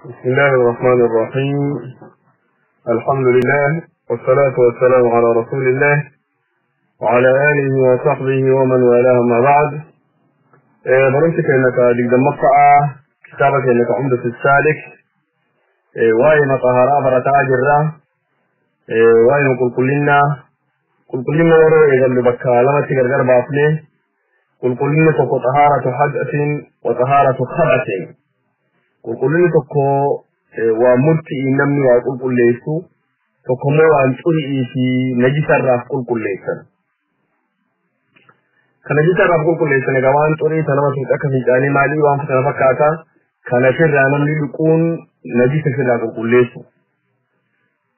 بسم الله الرحمن الرحيم. الحمد لله والصلاة والسلام على رسول الله وعلى آله وصحبه ومن والاه ما بعد. برمتك أنك لقد مقطع كتابك أنك عمدة السالك واي مطهراء برتاج الراه واي قل كلنا ورو إذا اللي بكى لما تقرر باطنه قل كلنا تكو طهارة حدث وطهارة خبث قل كلنا تكو ومرتئ نمي وقل كل ليسو تكو مو أن ترئي في نجس الراه قل كل ليسا كنجس الراه قل كل ليسا نقوان ترئي تنمى سوتك في جاني مالي وانفتنا فكاتا كان شر نمي لكون نجس في الراه قل كل ليسو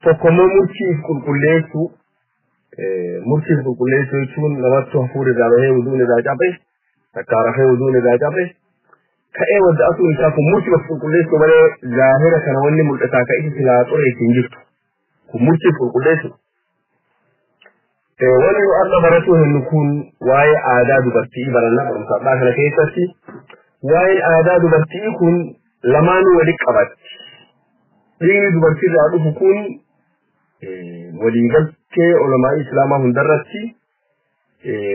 تكو مو مرتئ قل كل ليسو مرتي بقولي سويتون لما تحفور ذا ودون ذا جابه تكاره ودون ذا جابه كأي ود أصل إنسان مرتي بقولي سو بره ظاهرة كنا وني ملتقى كأي سلا طري تنجت مرتي بقولي سو ولي الله برته نكون واي عادات برتي برنا برمسا كنا كيساتي واي عادات برتي يكون لما نولي كبات لين برتي ذا بكون وليقل كي علماء إسلام هم درسي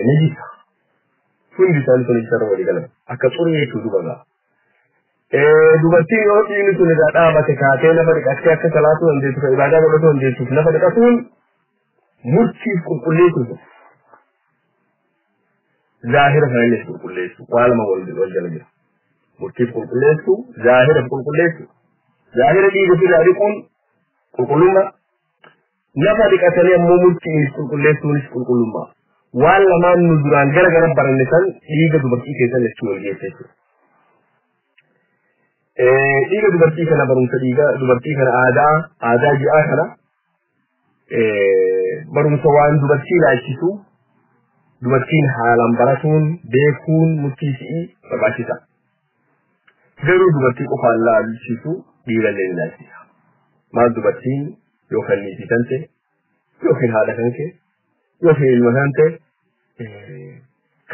نجيسا فندي سالسون إسلام وليقل أكثر يتوزو بغا دوبتين يوتي نسون إذا أعبا تكاتي نفرق أكثر كسلاتو أنجيسو فإبادة ولتو أنجيسو نفرق أسون مرتيف كليتو ظاهرة فإنسو كليتو وعلم والجلجل مرتيف كليتو ظاهرة كليتو ظاهرة دي بسيطة عليكم كلما نفرق أتني أمومتي نسكول كلما ولا ما ندران جرجر برنسان ييجا دبرتي كيسان نسكول جيسيسو ييجا دبرتي كنا برنسان ييجا دبرتي كنا عادا جاء كنا برنسوان دبرتي لا يشيسو دبرتين حالم برسون بيكون متيسي فباشيسا غيرو دبرتي قفال لا يشيسو ديلا لله ما دبرتين يوكل نيتانته يوكل هذا كنك يوكل المهانته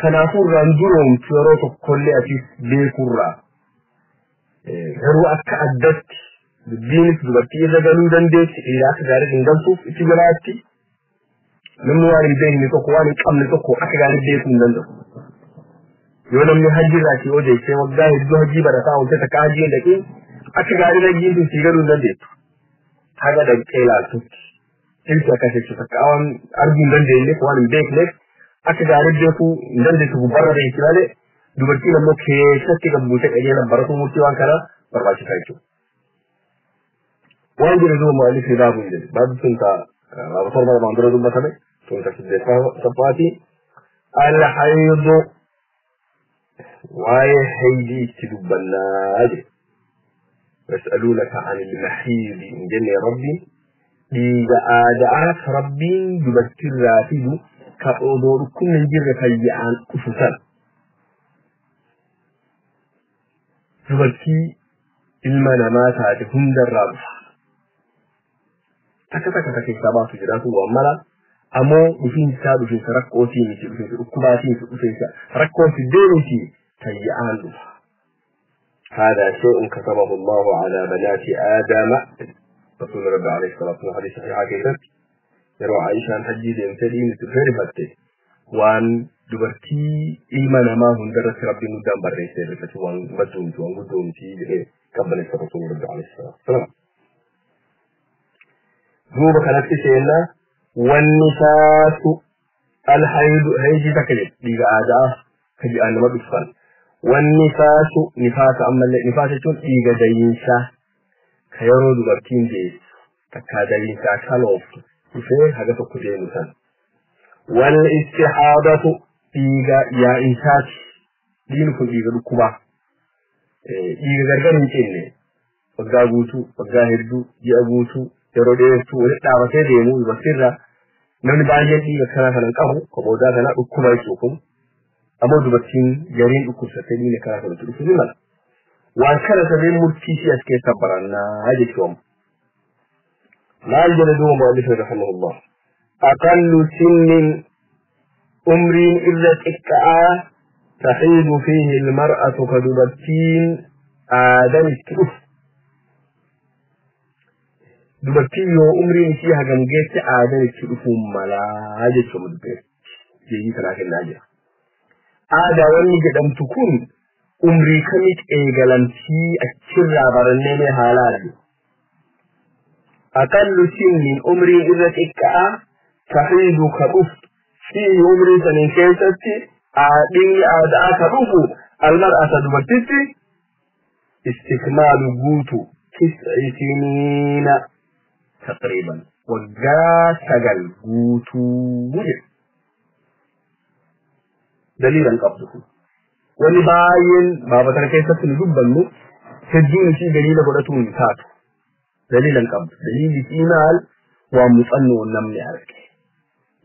كنافور رانجورهم تيروتو كل أشياء بيكورا هو أكادت بالدين تبرتي إذا قالوا دندت إذا أكادت عندهم إتجاراتي لما وارد بين نتوقعان كم نتوقع أكادت بيكون دندو يوم نهجر راتي أوجي سوى الجاهد جوهجي برتاو تتكاجي لكن أكادت نجيب تيجارون دندت هذا ده كيلال تلك كاسة تكاون أرجو دندي لك وان بيك لك أكدار الجفو دندي تبرر بيكلاله دوبرتي لما كيسة كبوتة أجينا برضو مرتي وان كلا برباشي كايتو وان جرزو مالك هداب من جل بعد سنتا أبصر ما مندرة دوم مثلا سنتا كده سباتي الحيض واي حيدي تدبنا أجل يسألونك عن المحيض من جنة ربي إذا آدعات ربي يبكر رافد كأودوركم من جرة فيعان أسسا يبكي المنامات هاتهم درابا تكتك سابات جراته ومالا أمو بفين ساب بفين سرقوتي بفين سرقباتي بفين سرقوتي دينتي فيعان لها هذا شيء كتبه الله على بنات آدم رسول رب عليه الصلاة والسلام حديث صحيح كيف يروى عائشة عن حجي لمتدين تفير فتة وان دبرتي إيمان ما هم درس ربي مدام بريسي رفتي وان مدونتي وان مدونتي كبني رسول رب عليه الصلاة والسلام هو بخلق سيئنا والنفاس الحيض هيجي تكلم لغا آداء كجي أنا ما بسفل والنفاس نفاس أما النفاس تون إيجا دينسا كيرو دوبرتين ديس تكا دينسا كالوف يفير هذا تقدين مثلا والاستحاضة إيجا يا إنسات دينكم إيجا دكوبا إيجا غرغرين كيني وقا غوتو وقا هردو يأغوتو يرو ديستو ولتا بسي ديمو يبسيرا نمن باجين إيجا كنا فلنقاهو كبودا كنا دكوبا يسوكم أما دوبتين جارين أكل ستين كافر تلفزيون وان كان سبيل مرتيسي أسكي سبرانا هذه اليوم ما الجلدو مؤلف رحمه الله أقل سن أمر إلا تكعى تحيد فيه المرأة كدوبتين آدم الكف dubartii yoo umriin isii hagam geesse aadan itti dhufuu malaa jechuudha dubbee jeeyi kanaa kennaa jira. Aadaa wanni jedhamtu kun umrii kamitti eegalamtii achirraa barannee mee haalaa argu. Aqallu sinnin umrii irra xiqqaa tahiidu ka dhuftu fiihi umrii saniin keessatti dhiigni aadaa ka dhufu almar'ata dubartitti istikmaalu guutu tis'i siniina taqriban waggaa 9 guutuu jedhu. Daliilan qabdu kun wanni baay'een baabata keessatti nu dubbannu hedduun isii daliila godhatu hin taatu. Daliilan qabdu daliilli isii maal waan muuxannoo namni arge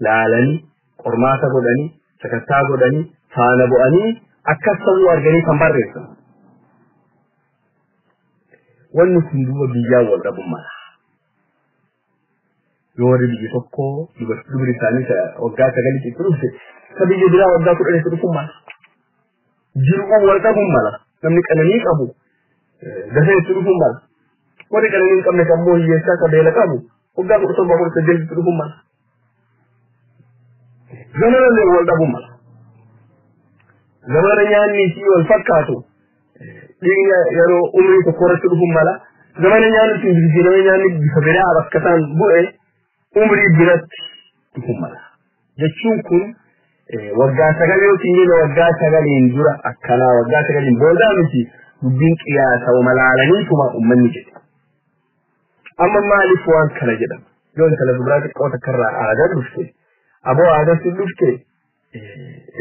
laalanii qormaata godhanii sakattaa godhanii faana bu'anii akkas ta'uu arganii kan barreessan. Wanni kun duuba biyyaa wal dhabuun mala. Yoo warri biyya tokko dubri isaanii waggaa 9 itti dhufte ka biyya biraa waggaa 10 itti dhufuun mala. Jiruun wal dhabuun mala. Namni qananii qabu dafee itti dhufuun mala. Warri qananii hin qabne kan immoo hiyyeessaa ka beela qabu waggaa 17 itti dhufuun mala. Zamana wal dhabuun mala. Zamana nyaanni isii wal fakkaatu dhiigni yeroo umrii tokko irratti dhufuun mala. Zamana nyaanni sun jijjiirama nyaanni bifa biraa bakka isaan bu'e umrii biratti dhufuun mala. Jechuun kun waggaa 9 yookiin waggaa 9 dura akkanaa waggaa 9 booda miti dubbiin qiyaasa malaalaniituma ummanni jedhe. Amma maaliif waan kana jedhama? Yoo intala dubaraa xiqqoo takkarraa aadaa dhufte aboo aadaa si dhufte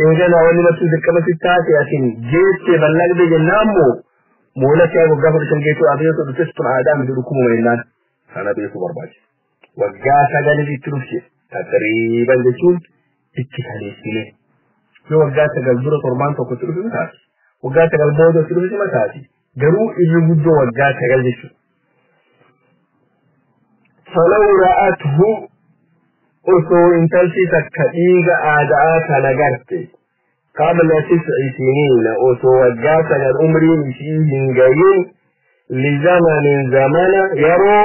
eegana wanni matuu dirqama si taate atiin jeettee ballagde jennaan moo moolatti waggaa 10 geetuu abeetu dhuftes tun aadaa miti dhukkuma jennaan sana beekuu barbaachisa. Waggaa 9 itti dhufte taqriiban jechuun itti kaleessine. Yoo waggaa 9 dura torbaan tokko itti dhufe taati. Waggaa 9 booda itti dhufe taati. Garuu irri guddoo waggaa 9 jechuudha. فلو رأته أسو انتلسي تكتيغ آداء كنغرت قبل 9 سنين أسو وجاتا الأمر فيه غيين لزمن زمن يرو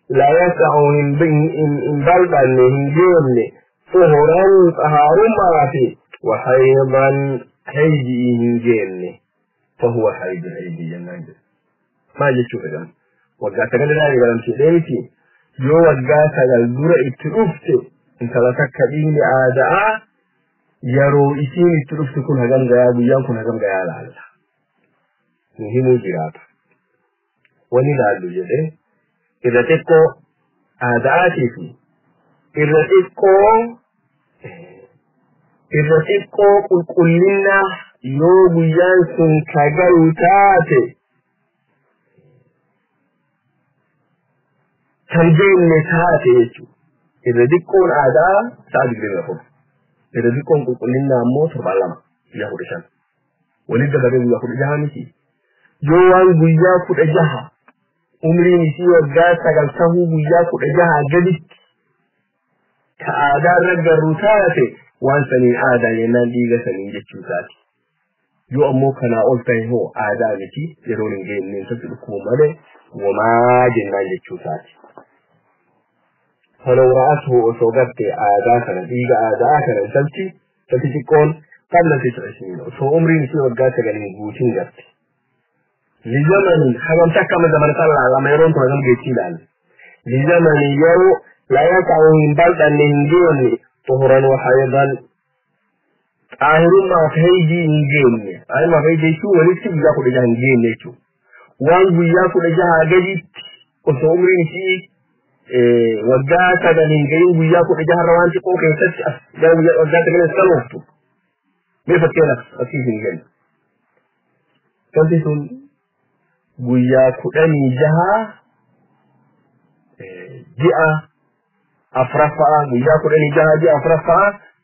لا يسعهم إن بلد النهجين طهرا طهار مرافي وحيضا حيجي فهو حيض جنان ما جيتشو فجأة وجاتا كنغرت يقولون شيء yoo waggaa 9 dura itti dhufte intala takka dhiigni aadaa yeroo isiin itti dhufte kun hagam gayaa guyyaan kun hagam gayaa laalla. Nu himuu jiraata. Wani laallu jedhee irra xiqqoo aadaatii fi irra xiqqoo qulqullina yoo guyyaan sun kagayu taate تنجين نتاعته يجو إذا ديكون عادة ساعد جريم يقول إذا ديكون قلنا موت ربعلما يهود شان ولد بدل يهود جها نسي جوان بيا كود جها عمري نسي وجاء تجلسه بيا كود جها جديد كعادة رجع روتاته وان سني عادة ينال ديجا سني جتشوتاتي يو أمو كنا أولتين هو عادة نسي يرون جين ننسى الحكومة وما جنان جتشوتاتي فلو رأته أصوبت آداء نتيجة آداء نسلتي فتكون قبل 9 سنين وصو عمري نسي وقات غني بوتين جرتي لزمن حرم تكما زمن طلع لما يرون تنظم جيتيلان لزمن يرو لا يقع من بلد أن ينجيني طهرا وحيضا آخر ما فهيجي ينجيني أي ما فهيجي شو ونكتب يأخذ جهة ينجيني شو وانجو يأخذ جهة جديد وصو عمري نسي waggaa 9 gayin guyyaa 10 jahar rawanti ko keessatti waggaa 9 salwaftu me fakkeena asiisin gani kanti sun guyyaa 10 jaha ji'a afrafa guyyaa 10 jaha ji'a afrafa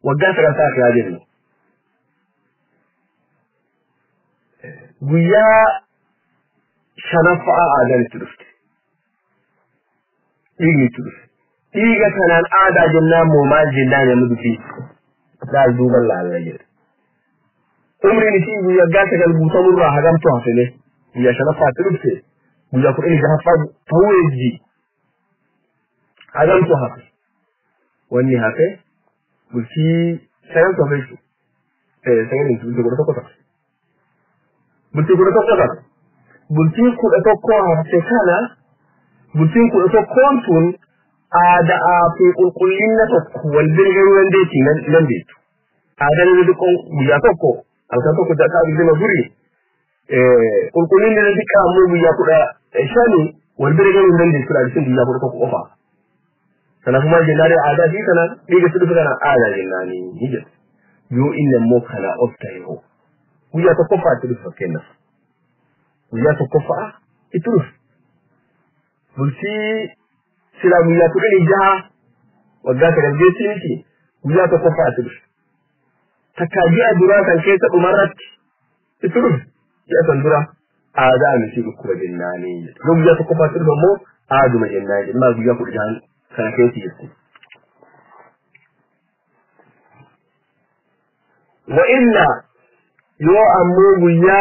waggaa 9 yaa jennu guyyaa shanafa aadan itti dhufte dhiigni dhufe dhiiga kanaan aadaa jennaan moo maal jennaan namni dufi daal duuban laalla jedhe umriin isii guyyaa 9 guutamurraa hagamtu hafene guyyaa shanaffaatti dhufte guyyaa 10 jahaffaa ta'uu eegdi adam to hafe wani hafe bulti sayan to bai sayan ni bulti ko to bulti ko to bulti ku da ko hafe kana bulti ku da ko tun ada a fi kulkullin na to wal birgan wanda yake nan bai ada ne duk ya to ko alka to ko da ka bi na guri kulkullin ne dika mu ya kuda shani wal birgan wanda yake kula da shi ya kuda ko kofa sana kuma jinare ada shi kana diga su duka kana ada jinani hije yo inna mo kana oftayo kuya to kofa tu fa kenan kuya to kofa itu bulti sila muya tu ni jaha wadda ka da jinki muya ta kofa a tudu takaji a dura kan kai ta umarat itu ya san dura a da mi shi ku da nani ko muya ta kofa tudu mo a du ma nani ma muya ku jahan kana kai ti yi wa inna yo ammu muya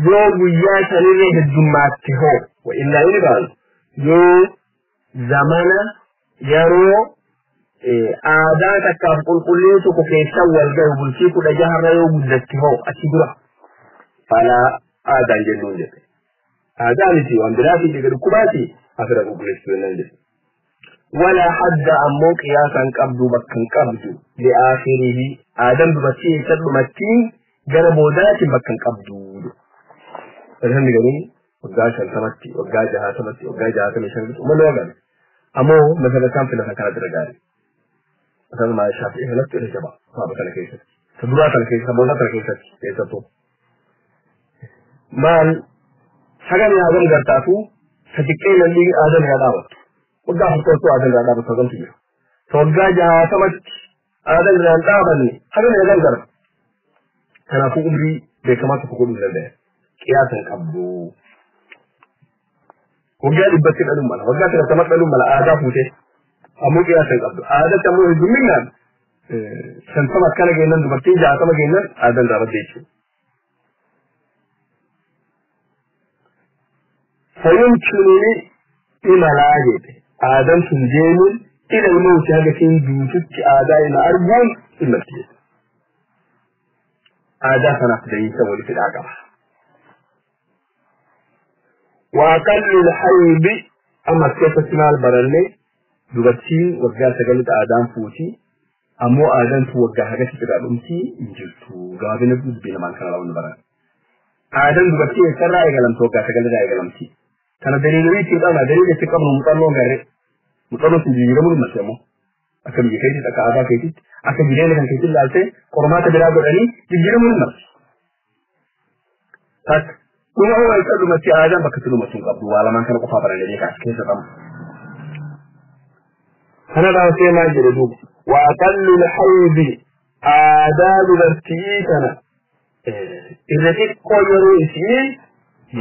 yo ya tanire da jumati ho wa illa ilban yo zamana yaro ada ta ka kulkulin su ko kai shawal ga bulki ku da jahar yo gudatti ho a tigura fala ada jennun de ada ni ti wanda da fi daga kubati afira ku kullu sunan de wala hadda ammo qiyasan qabdu bakkan qabdu li akhirih adam bi bati tadu matti garabo dati bakkan qabdu alhan gani wagasan tamatti wagaja tamatti wagaja ta mai shan kuma logan amma masala kan fina kana da gari asan ma shafi halatti da jaba ba ba kana kai sai to dura kan kai saboda kan kai sai ta to man hagan ya zan garta su sadiqai nan din adam ya dawo wagasan to adam ya dawo to zan tiyo to wagaja tamatti adam ya dawo ne hagan ya zan garta kana ku umri bai kamata ku gudu da kiyasan kabdu ko ga dibati dalum mala wanda ta tamar dalum mala ada fute amma kiyasan kabdu ada ta mu duminna san sama kana ga nan dibati ja sama ga nan adan da rabbe shi fayumkini imalaje adan sun je mun ila mu ta ga tin dutuki ada ina arbun imati ada sana da yi saboda fida gaba وأقل الحيب أما كيف تسمع البرلة دوبتي وجاء سجلت آدم فوتي أمو آدم توجه هذا كتير أدمتي إنجلتو قابين بس بين ما كان لون برا آدم دوبتي سرّا يقلم توجه سجلت يقلمتي كان دليلي تيجا ما دليلي تكمل مطلون غيره مطلون تجي يرمون مسلمو أكمل يكيد أكادا كيد أكمل يجي لكن كيد لالته كرمات بلاد غني تجي يرمون مس تك kuma wai kadu mace adam baka tudu mutun kabdu wala man kana kofa barande ka cikin sa dam kana da sai ma jira du wa aqallu al-hayd adab al-irtiyana irati ko yoro isi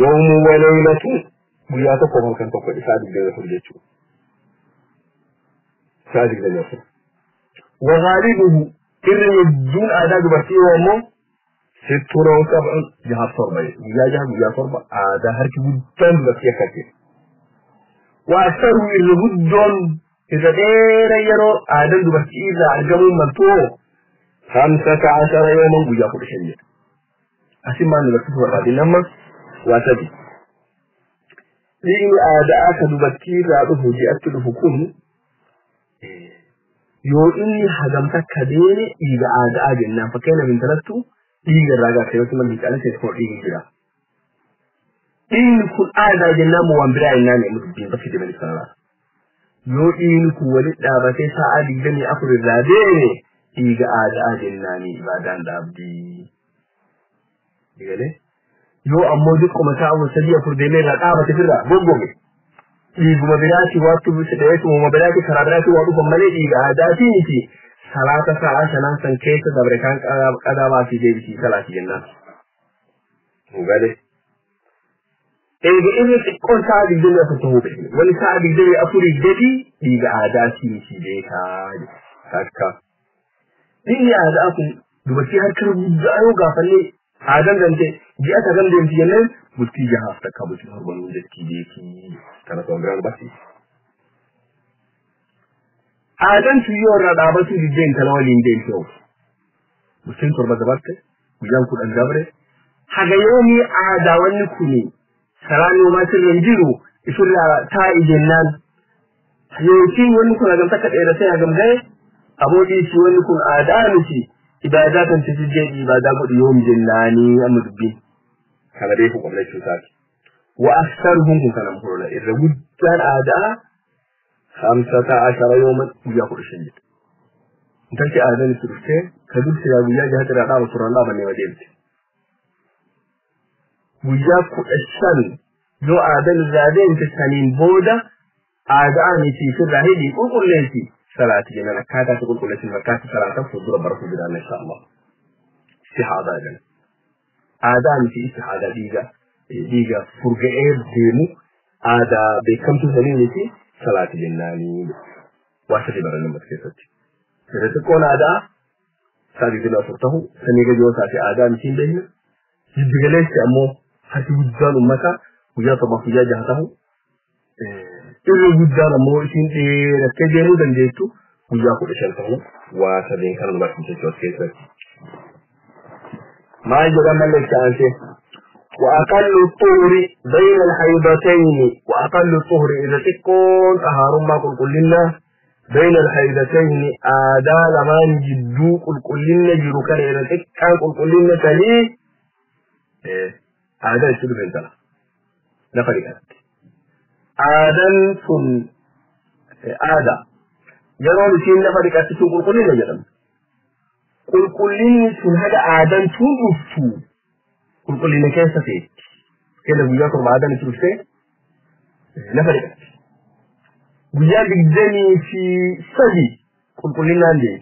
yawmu wa laylatu buya to ko kan to ko isa da hurde ci sadi da yaso wa ghalibuhu irjun adab al-irtiyana mo ستورة وسبع جهات صربة يا صربة هذا هرك جدا بس يكفي وأكثر الرجل إذا غير يرو آدم بس إذا عجبوا منتو 15 يوما ويا كل شيء أسمع نبص ورا لما واتبي لين آداء كدبتي رابه جاءت الحكم يو إني هدمتك كديني إذا آداء جنة فكان من ثلاثة diga raga sai wasu man bikala sai ko diga jira in ku ada janna mu wambira ina ne mutu bin bafi da sala yo in ku wali da ba sai sa adi da ni afur zabe ne diga ada janna ni ibadan da abdi diga ne yo amma duk kuma ta abu sai ya furde ne da ba ta firra gogo ne diga ma bila shi wato bi da yato ma bila ki karabara ki wato kuma ne diga ada tinki salata sa'a sanan san kai ta da barkan kada ba fi dai biki salati janna mu gade ga irin kon ta di da ta to be wani ta di da afuri dadi diga adati shi dai ka haka din ya da ku duba shi har kan ayo ga falle adan dan te ji ata gam den tiyen bulti jaha ta kabuti horbon de ki kana to gran basi adan tu yora da ba su den talawalin den to musin turba gabatte gujan ku dan gabre haga yomi ada wani kuni sarani ma sirrin jiro isulla ta ijen nan yoki wani kuna ga taka da sai ga mai abodi shi wani kun adanu shi ibadatan ta jije ibada gudu yomi jinnani amudbi kana dai ku kwamnati su saki wa aktharuhum kana murla idza guddan ada 15 yawman ya ku shin take adani surfe kadul sai ya guya ga hadara da suralla bane waje guya ku shan yo adani zaden ta sanin boda adani ci su rahidi kulkullati salati yana kada ta kulkullati zakati salata su dura barku da insha Allah istihada dan adani ci istihada diga furga demu ada be kamtu dalili ci salati jinnani wasa di baran mutke sati sai ta kona da sai da furtahu sai ga jiwa sai adani ci dai digale ci ammo hati wujjalu maka wuya ta ba fuja jahatahu irin wujjala mo shin de da kaje mu dan dai to wuya ku da shantahu wa sabin kan ba kin ce sai ما يجب أن نلك وأقل الطهر بين الحيضتين وأقل الطهر إذا تكون طهار ما قل لنا بين الحيضتين آدال ما نجدو قل لنا جروكان إذا تكون قل لنا تلي آدال شدو بنتنا نفرق آدال سن آدا يرون سين نفرق أتسو قل لنا جرم kulkullin sun hada adan tudufu kulkullin ne kansa sai kada guya ko adan tudufe na farka guya bigdani fi sadi kulkullin nan ne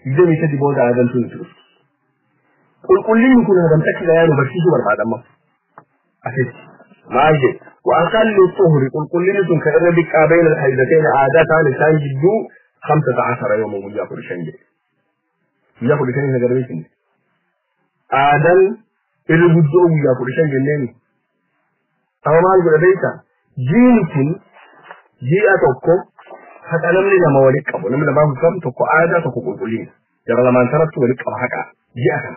bigdani sadi boda adan tudufu kulkullin kun hada take da yaro barci bar adan ma akai maje wa aqallu tuhri kulkullin sun kada bi qabail al haidatayn adatan lisan jiddu 15 yawman guya ko shanje ya kudi kan daga rashi ne adan ilubuddo ya kudi shan gelle ne amma ga daita jinkin ji a tokko hadalan ne da mawali kabo ne da babu sam to ko ada to ko kulkuli da ralaman taratu wali kabo haka ji aka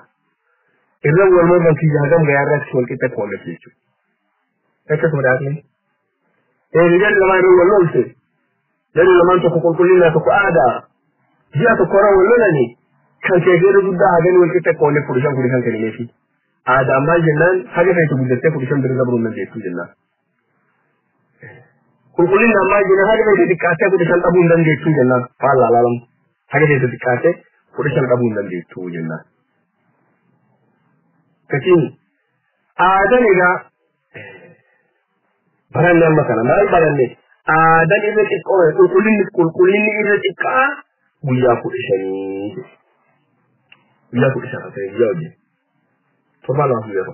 idan wal mun ki ya gam ga yarda shi wal kita ko ne ce kake kuma da ne rigal da mai wallo sai dan ralaman to ko kulkuli na to ko ada ji aka kora wallo ne kan ke gero gudda a gani wani ta kone furushan kudi kanka ne shi a da amma jinnan haka kai ta gudda ta furushan da zabrun nan da yake jinnan kulkulin da amma jinnan haka kai ta dikata furushan abun nan da yake jinnan fa Allah lalam haka kai ta dikata furushan abun nan da yake jinnan kace a da ne ga baran nan makana mai baran ne a da ne ke kulkulin ne da ka buya kudi shani ya ku isa sai yaji to ba la huwa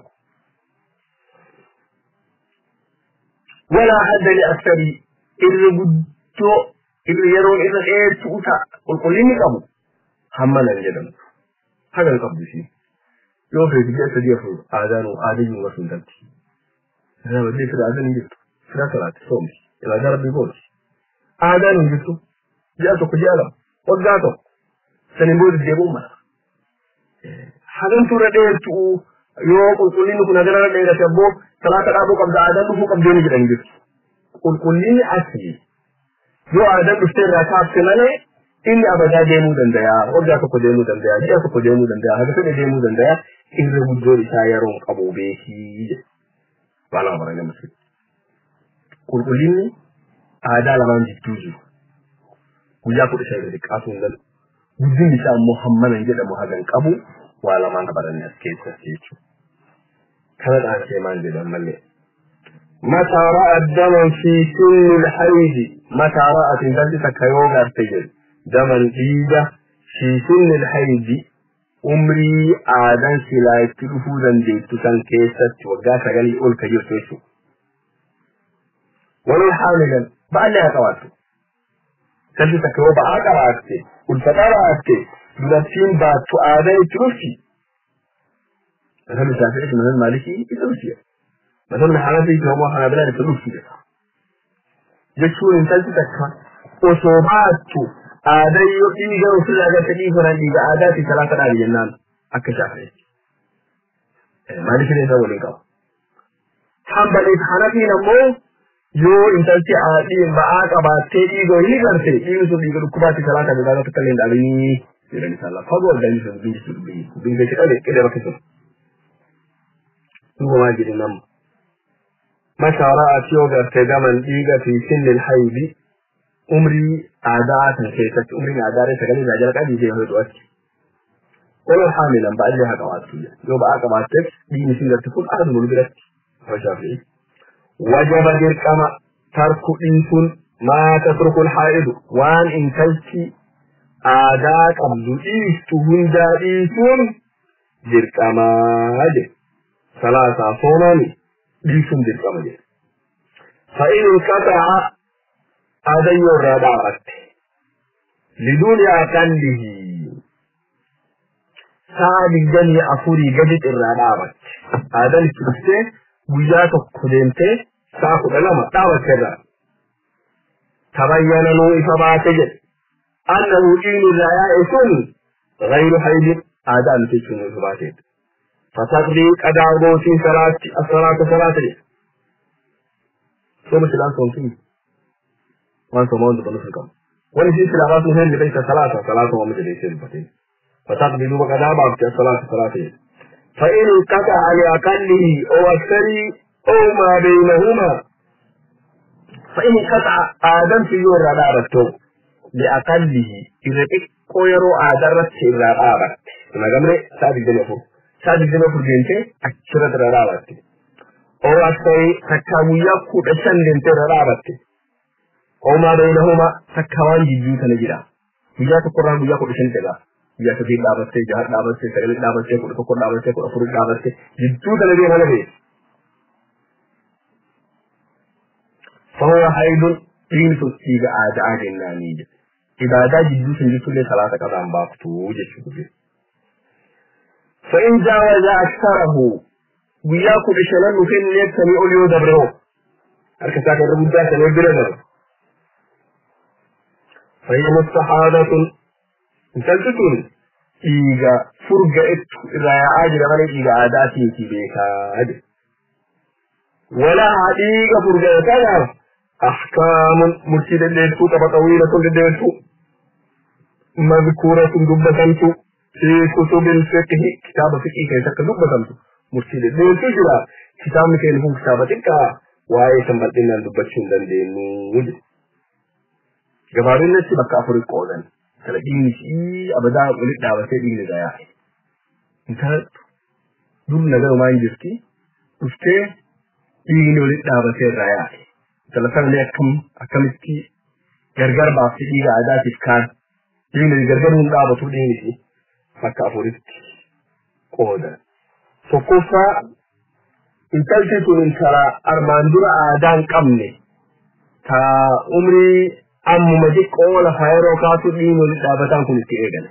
wala hadda li akthari irbuto iryaro idan tuta kulkulini kabu hammalan gidan hakan kabu shi yo fa ji ta dia fu adanu adin wasun danti da ba dai da adin gidan sira so mi ila darbi gol adanu gidan ya to kujala wagato sanin bod de bomma hadan tura da tu yo kulkulin kuna gara da da tabbo talata da bukam da adan ku kam deni gidan gis kulkulin asli yo adan du sai ra ta tsanane in abada da mu dan daya wanda ka kuje mu dan daya ya ka kuje mu dan daya haka sai da mu dan daya in rubuto ita yaron kabobe shi bala bara ne musu kulkulin adala man jituju ku ya ku da sai da kasun dan gudun isa muhammadan gida mu hagan kabu wala man baran ne suke tsaye ci kada da ce man da malle mata ra'a daman fi sunnil haid mata ra'a tin da ta kayo ga tayi daman dida fi sunnil haid umri adan silai tuhu dan de tukan ke satti waga ta gali ul kayo to shi wala halilan ba Allah ya kawato sai ta kayo ba aka ra'a ulfatara ake dulatin ba to adai trufi مثلا الشافعي مثلا المالكي يتوسيا مثلا الحنفي هم حنابلة يتوسيا جشون انتلت تكفى وصوبات هذا يقيم وصل على تجيب رنجي عادات ثلاثة على الجنان أكشافعي مالكي ليس وليكا حنبلي حنفي نمو yoo intalti aadhiin ba'aa qabaattee dhiigoo hiigarte dhiigni sun dhiiga dhukkubaatti salaata biraa tokko illee dhabanii jedhan isaan fagoo arganii sun binjisu binga jedhame qedee bakka sun dhugumaa jedhe nama mashaaraat yoo garte gaman dhiiga fi sinnil haydi umrii aadaa kan keessatti umriin aadaa sagalee gaajala qabii jee hodhu achi wala haamilan ba'allee haa qabaattu yoo ba'aa qabaatteef dhiigni siin garte kun aaduma biratti hawashaafi وجب دركما ترك إنسان ما تترك الحائض وان انتلتي آداك أبدو إيستهن دا إيسون دركما جي ثلاثة صوناني إيسون دركما جي فإن انقطع آدي الرادعات لدون أقله سادق جني أفوري جدت الرادعات آدي الكرسي وياتك كدنتي ساكو لما دعوة كذا تبين له إفباته أنه دين لا يكون غير حيد آدم تكون إفباته فتقضي أدعو في الصلاة ثم سلام صنفي وانت موند بنفسكم ونسي سلامات مهم لبيت صلاة ومثل يسير البتين فتقضي دوبك أدعو في الصلاة فإن انقطع لأقله أو أكثره أو ما بينهما فإن انقطع آدم في يور رابطه لأقله إذا كويرو آدرت في رابط ما قمري صادق جنفر جنتي أكثرت رابط أو أكثره تكاوية كودشان جنتي رابط أو ما بينهما تكاوان جيجو تنجرا ويا تقران ويا كودشان تلا या तो दिन दावत से जहर दावत से सगले दावत से कुछ दावत से कुछ फुरुट दावत से जितू तलबी वाले भी فهو حيد तीन सुस्ती का आजाद इन्नानी इबादत जिद्दू संजितू ले सलात का दाम बापतू जैसे فإن جاوز أكثره وياكو بشلن وفين نيت سميع اليو دبره أركساك الرمجة سميع بلده فهي مستحادة انتلتون إيجا فرقة إذا عاجل غني إيجا عاداتي في بيكاد ولا إيجا فرقة كذا أحكام مرشدة للسو طويلة للسو مذكورة دبتنسو في كتب الفقه كتاب فقه كيسا دبتنسو مرشدة للسو جرا كتاب كينهم كتابتك وآي سنبتنا دبتشن دندين وجد جبارين نسي بكا فرق قولن تلاقيني شيء أبدا ولد دعوة دين الجاية أنت دول نجار ما ينجزكي وشتى يجيني ولد دعوة الجاية تلفن لي أكملتي جرجر بعثي إيجا عادات إفكار يجيني جرجر من دعوة دين شيء فكا فرق قودا فكوفا انتلتو من ترى أرماندور آدان كمني تا عمري أمو مجيك أولا خيرو كاتو دينو لدابتان كنت إيغن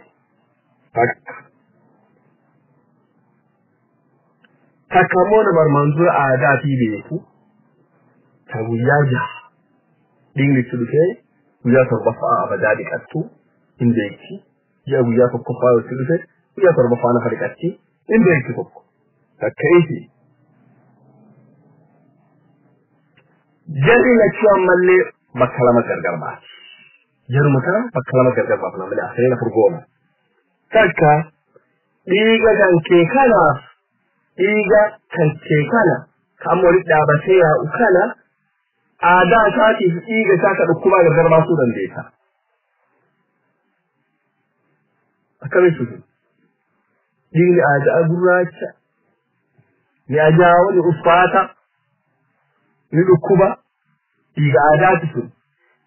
تكامون برمانزور آداتي بيكو تاو ياجا دين لتلوكي ويا تربفا أبدادي كاتو إن بيكي يا ويا تبقفا وتلوكي ويا تربفا نفركاتي إن بيكي فوق تكيسي جري لكيوان ملي بكلمة كرجربات جرمتا بكلمة كرجربات نعمل آخرين فرقونا تلك إيجا كان كيكانا كأمولي دابسيا وكانا آداء ساتي إيجا ساتا ركوبا كرجربات سودان ديتا أكمل سودان دين آداء قراجة لأجاو لأفاتا لركوبا إيجا آداء سودان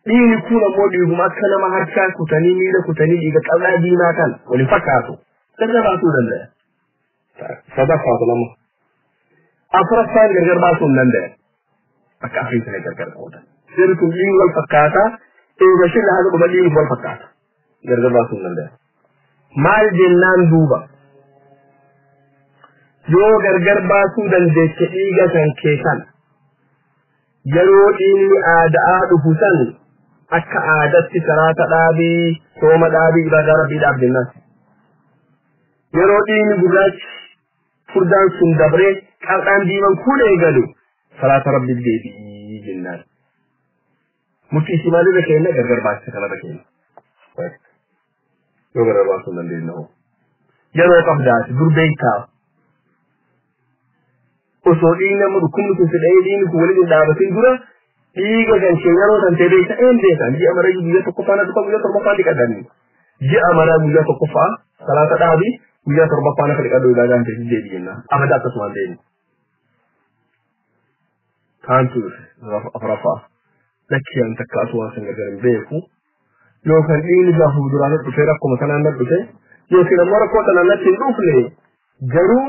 دين يكون مودي هم أكنا ما هرشا كتاني ميلا كتاني إيجا كلا دينا كان ولفكاتو كرجربات سودان ده صدقات لما أفرسان كرجربات سودان ده أكافين سنة كرجربات سيرتو دين والفكاتا إيجا شل هذا بدين والفكاتا كرجربات سودان ده مال جنان دوبا yoo gargar baasuu dandeesse dhiiga kan keessan yeroo dhiigni aadaa dhufu san akka aadatti salaata dhaabii sooma dhaabii ibadaa rabbiidhaaf jennaan yeroo dhiigni gurraachi furdaan sun dabree qal'aan diiman kun eegalu salaata rabbiif deebi'ii jennaan murtii isii maalirra kenna gargar baasisa kanarra kenna yoo gargar baasuu dandeenya yeroo qabdaati dur beektaa osoo dhiigni nama dhukkubni kun fedhee dhiigni kun waliin dhaabatin dura dhiiga kan kee yeroo san ta'e beekta beekan ji'a maraa guyyaa tokkoffaa na dhufa guyyaa torbaffaa dhiqadanii ji'a maraa guyyaa tokkoffaa salaata dhaabii guyyaa torbaffaa na dhiqaduu ilaalaan ta'e deebi jenna abada akkasumaan deemu. Kaantu afuraffaa lakkiyaan takka asuwaan san gargar hin beeku yookaan dhiigni gaafa duraan dhufee rakkuma sanaan na dhufe yookiin ammoo rakkoo sanaan natti hin dhufne garuu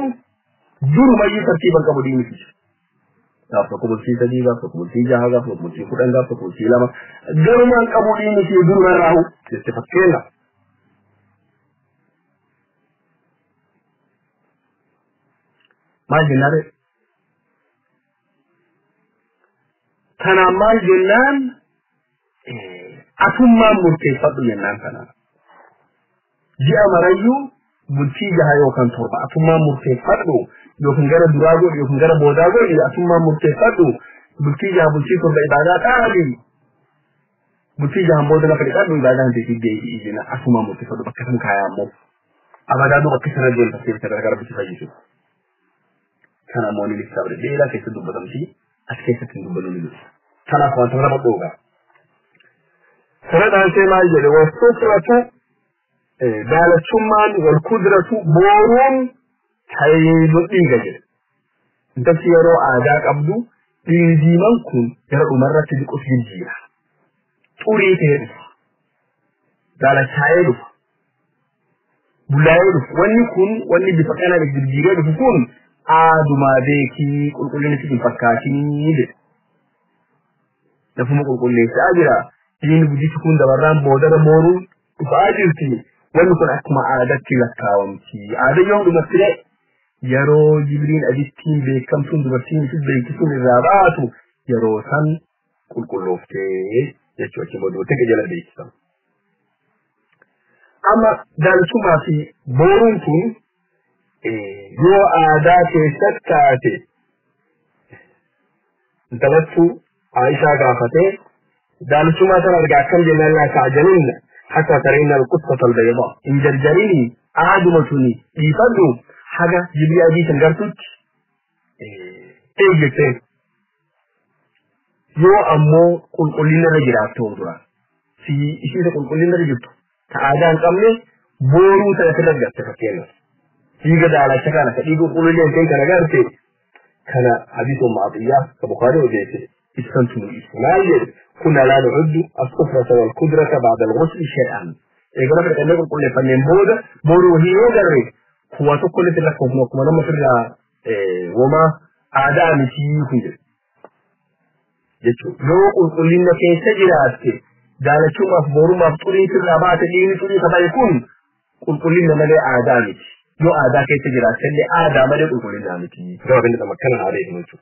durumayyuu tartiiban qabu dhiigni fi gaafa tokko bultii sadii gaafa tokko bultii jaha gaafa tokko bultii kudhan gaafa tokko bultii lama garumaan qabu dhiigni fi duruma raahu jette fakkeenya. Maal jennaare? Kanaan maal jennaan atummaan murteeffadhu jennaan kanaan. Ji'a marayyuu bultii jaha yookaan torba atummaan murteeffadhu yookaan gara duraa godhu yookaan gara boodaa godhu atummaan murteeffadhu bultii jaha bultii torba ibaadaa dhaabi bultii jahan booda lafa dhiqadhu ibaadaan ta'e deebi'ii jenna asumaan murteeffadhu bakka san kaayaa ammoo abadaa bakka sana deemtee gara bitti fayyisu. Kana ammoo ni ibsaa dheeraa keessa dubbatamti as keessatti hin dubbannu ni jiru. Kanaaf wanta nama dhoogaa. Sanadhaan see maal jedhe wasufratu daalachummaan wal kudratu booruun tayyiduu dhiiga jedhe. Intalli yeroo aadaa qabdu dhiigiiman kun yeroo dhumarratti dhiqus jijjiira. Xurii ta'ee dhufa. Daalachaa'ee dhufa. Bullaa'ee dhufa. Wanni kun wanni bifa kana jijjiiree dhufu kun aadumaa beekii qulqullinni hin fakkaatinii jedhe. Lafuma qulqulleessaa jira. Diin guddisi kun dabarraan boodara mooruun dhufaa jirti. Wanni kun akkuma aadaatti lakkaawamti. Aada yoo dhumatti yeroo Jibriil adittiin beekamtuun dubartiin fi beeksisuun irraa baatu yeroo san qulqullooftee jechuudha. Achi booda wanta jala beeksisan. Amma daalachummaa fi booruun kun yoo aadaa keessatti taate intalattu Aishaa gaafatee daalachummaa sana argaa akkam jennaan laa ta'ajalinna hatta tarayna al-qutfata al-bayda in jarjarini aadumatuni dhiifadhu haga jibii adii san gartutti eeggate yoo ammoo qulqullina irra jiraattu dura si ishee qulqullina irra jirtu ta aadaa hin qabne booruu sana irra gatte fakkeenyaaf dhiiga daalacha kana ka dhiiga qulqullina hin kana garte kana hadiisu maatiyyaa ka Bukhari odeesse استنتم الإسماعيل كنا لا نعد الصفرة والقدرة بعد الغسل شيئا إذا نفرق أن نقول كل فنين بودو هي يجري هو تقول لك وكما لما فرق وما أعداء مسيحي جتو لو قل لنا كي سجرات دالة شما فبورو مفتورين في الرابعة اللي تريد كما يكون قل لنا ملي أعداء مسيحي لو أعداء كي سجرات سلي أعداء ملي قل لنا مسيحي جواب إنه مكان عليه نوتو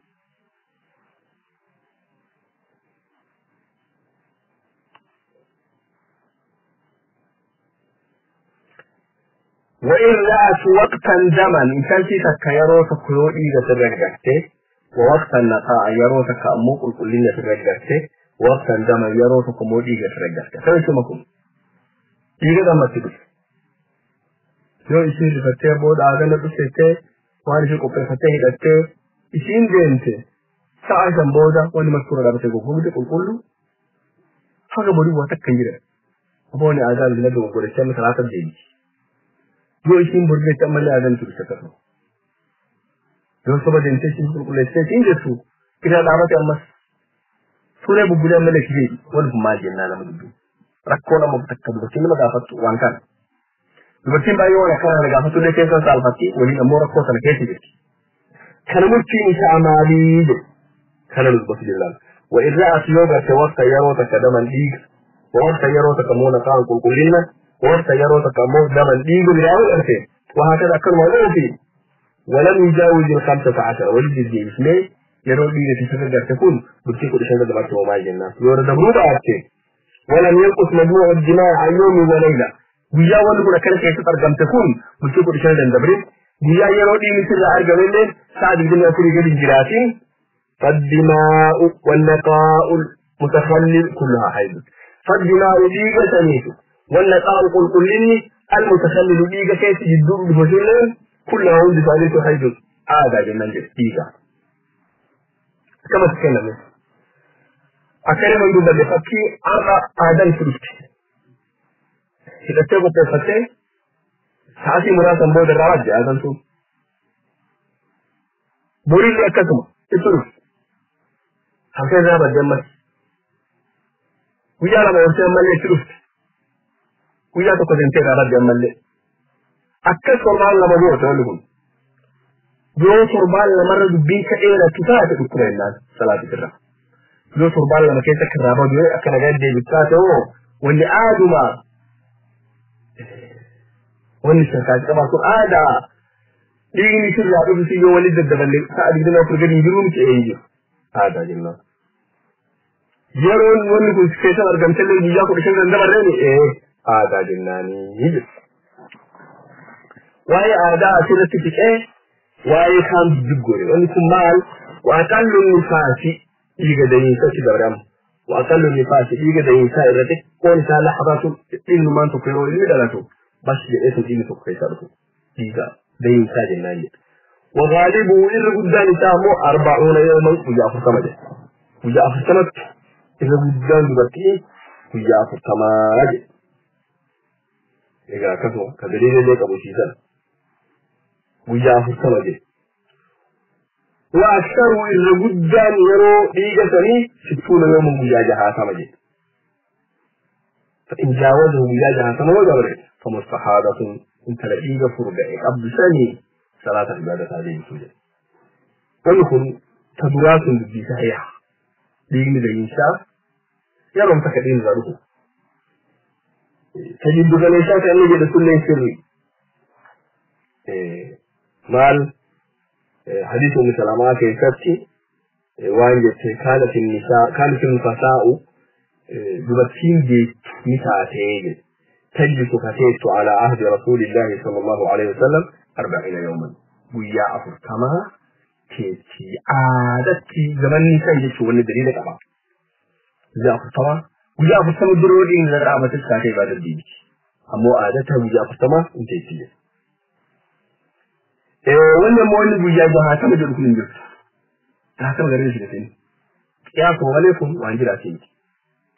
وإن رأت وقتا زمن إن كان تيسك يروتك يوئي لترجعته ووقتا نقاء يروتك أموك الكلين لترجعته ووقتا زمن يروتك موئي لترجعته فإن سمكم إذا دم تدف يو إسين لفتة بود آغانا تسيته وانشي قبل فتة هدته إسين دينته ساعة بودا واني مذكورة لابته قبل كله حاجة بودي واتك كنجرة أبوني آغان لنبي وقرشة مثل عطب ديني yo isin burge ta mala adan su ta kaso yo saboda in sai sun kula sai in da su kira da mata amma sure bugule mala shi wani kuma jinna na mudu rakko na mu takkabu kin ma gafatu wankan dubatin bayo wala kana da gafatu da kai san salfati wani da mora ko sana kai shi kana mutti in sha amali kana lubatu billah wa idza yoga tawakka yarota kadaman dig wa waqta yarota kamuna kan kulkulina وانت يروتك أمور دمن ديقو بلاوي أرسي وهكذا أكل موضوع فيه ولم يجاوز 15 ولد الجيش ليه يرون لي تفكر تكون بتيجي كل شيء دبرت وما يجينا يورد برودا أكتر ولم ينقص مجموع الدماء عن يوم وليلة ويا ولد كنا كان كيف ترجم تكون بتيجي كل شيء دبرت ويا يرون لي مثل أرجع منه سعد بن أفري قد الجراتين فالدماء والنقاء المتخلل كلها حيض فالدماء ديجا سميته والنقاء كلني المتخلل ديجا كيف يدور بفشلين كلها عند ثالث حيض هذا جنان ديجا كما تكلم أكلم من دون بفكي أرى آدم فرشت إذا تبغى تفتح ساعتي مراسم بود الرواج آدم سو بوري لي أكتم تفرش هكذا بدمر ويا لما يرسل ملء فرشت ويا تقدم ترى بدمر ملء أكثر ما لما بوت ولهم يوم صربان لما رد بيك إلى كتاب تذكر الناس صلاة الرا يوم صربان لما كنت كرابة دوي أكنا جد بكتاب واللي آدما واللي شكاك كما تقول آدا ليني شو يعرف في يوم ولد الدبل سعد جدنا وفرقني يجرون كأيجي آدا جنا يرون واللي كنت كيسان أرجم تلي بيجاكو بشان الدبل راني آدا جناني يجي وهي آدا أسيرة تفكيه waye kan diggore wani kumal wa aqallu nifasi diga da yin sai da ram wa aqallu nifasi diga da yin sai rate ko ni ta lahadatu din man to kero ni da to bas da eto din to kai sarfu diga da yin sai da nani wa ghalibu irgudan tamu 40 yawman kuja furtama de kuja furtama irgudan baki kuja furtama ega kaso ka dalilin da kabo shi san ويا فرسمجي وأكثر إذا قدام يرو ديجا سني 60 يوم ويا جها سمجي فإن جاوزه ويا جها سمجي فمستحاضة انت لديجا فرقعي قبل سني صلاة عبادة هذه السجد ويكون تدرات بدي صحيح ديجا لإنشاء يرون تكدين ذلك تجد بغنيشات أنه جد كل سري مال حديث ابن سلامة كيفتي وانجت كانت النساء ببتين دي نساء تجلس فتيت على عهد رسول الله صلى الله عليه وسلم 40 يوما ويا أفرتما كيتي عادتي زمن نساء يجيش وانا دليل كما ويا أفرتما ويا أفرتما الدرودي إن الرعبة تسكاتي بعد الدين أمو عادتها ويا أفرتما انتيتي wannan mawallibu ya ga ha sama da rukunin da ta sama garin shi da sai kiyasu alaikum wa anjira sai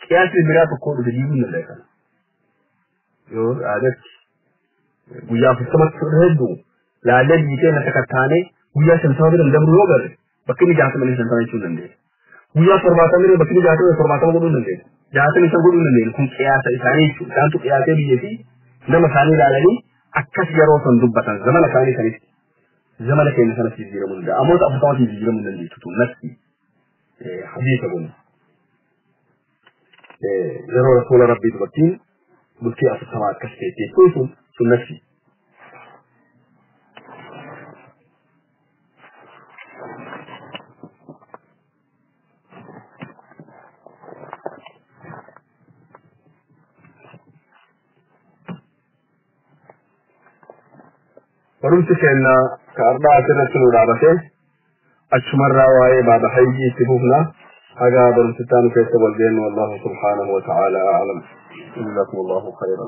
kiyasu bira ta kodu da dibin da kai yo adat guya fa sama redo la lalli kai na takattane guya san sabirin da rogar bakin da ta mani san sai tunan ne guya forbata mire bakin da ta forbata gudun ne da ta san gudun ne kun kiyasa isani dan to kiyasa biye fi na masani da lani akas yaro san dubbatan zamana kani kani زمان كان مثلا في الجيرة من ده أموت أبطال في الجيرة من اللي تطول نفسي حديث أقول يرى رسول ربي دبتين بلتي أصل سماعات كشكيتي كويسون سن نفسي ورمتك أن كأربعة سنة ورابطة أشمر رواية بعد حيجي سبوهنا هذا برمتتان كيسب الجن والله سبحانه وتعالى أعلم جزاكم الله خيرا.